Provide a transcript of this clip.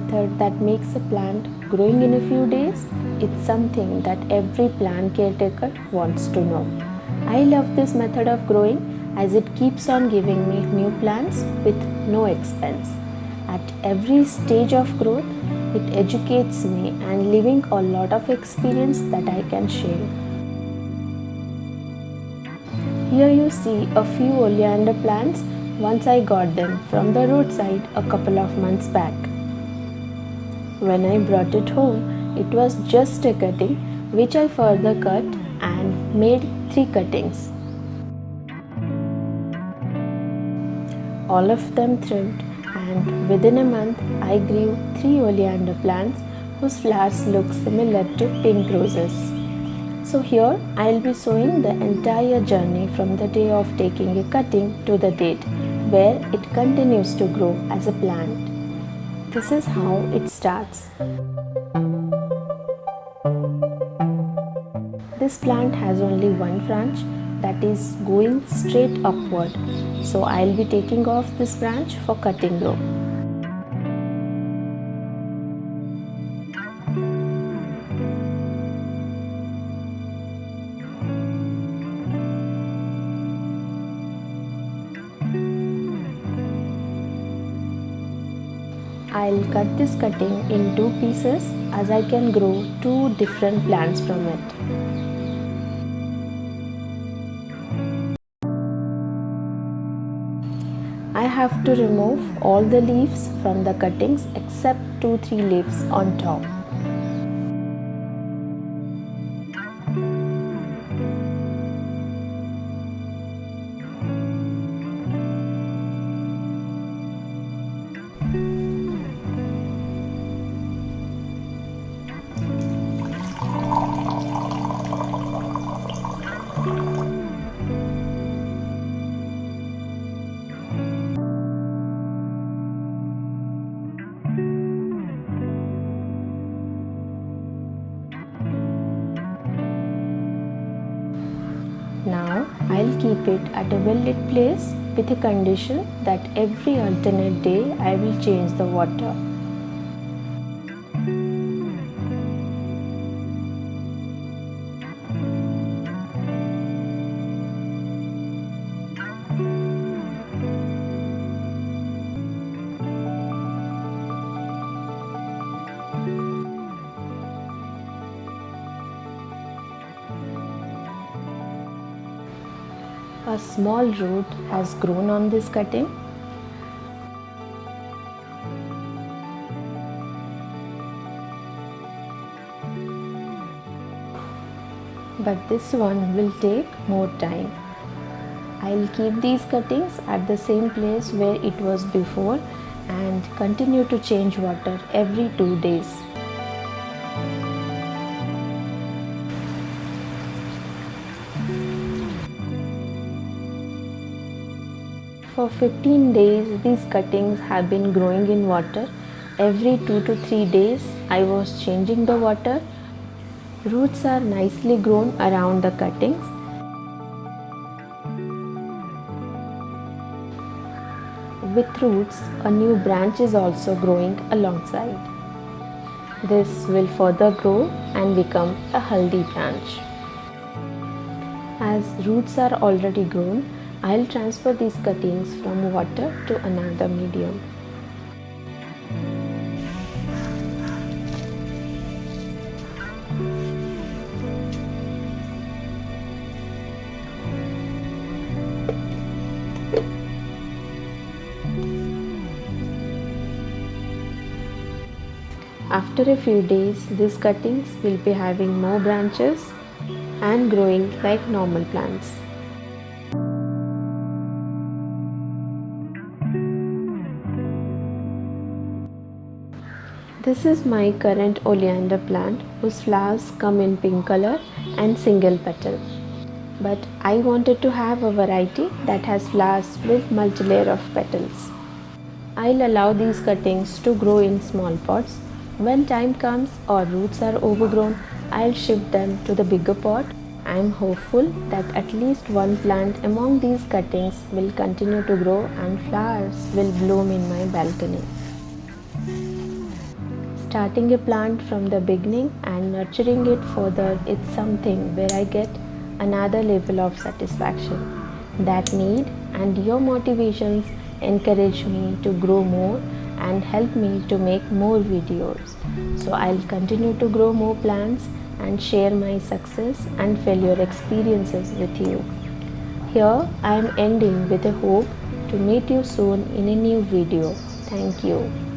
method that makes a plant growing in a few days? It's something that every plant caretaker wants to know. I love this method of growing as it keeps on giving me new plants with no expense. At every stage of growth, it educates me and leaving a lot of experience that I can share. Here you see a few oleander plants once I got them from the roadside a couple of months back. When I brought it home, it was just a cutting which I further cut and made 3 cuttings. All of them thrived, and within a month I grew 3 oleander plants whose flowers look similar to pink roses. So here I'll be showing the entire journey from the day of taking a cutting to the date where it continues to grow as a plant. This is how it starts. This plant has only one branch that is going straight upward. So I'll be taking off this branch for cutting row. I'll cut this cutting in 2 pieces as I can grow 2 different plants from it. I have to remove all the leaves from the cuttings except 2-3 leaves on top. Now I'll keep it at a well-lit place with a condition that every alternate day I will change the water. A small root has grown on this cutting. But this one will take more time. I'll keep these cuttings at the same place where it was before and continue to change water every 2 days. For 15 days, these cuttings have been growing in water. Every 2 to 3 days, I was changing the water. Roots are nicely grown around the cuttings. With roots, a new branch is also growing alongside. This will further grow and become a healthy branch. As roots are already grown, I'll transfer these cuttings from water to another medium. After a few days, these cuttings will be having more branches and growing like normal plants. This is my current oleander plant whose flowers come in pink color and single petal. But I wanted to have a variety that has flowers with multi-layer of petals. I'll allow these cuttings to grow in small pots. When time comes or roots are overgrown, I'll shift them to the bigger pot. I'm hopeful that at least one plant among these cuttings will continue to grow and flowers will bloom in my balcony. Starting a plant from the beginning and nurturing it further is something where I get another level of satisfaction. That need and your motivations encourage me to grow more and help me to make more videos. So I'll continue to grow more plants and share my success and failure experiences with you. Here I am ending with a hope to meet you soon in a new video. Thank you.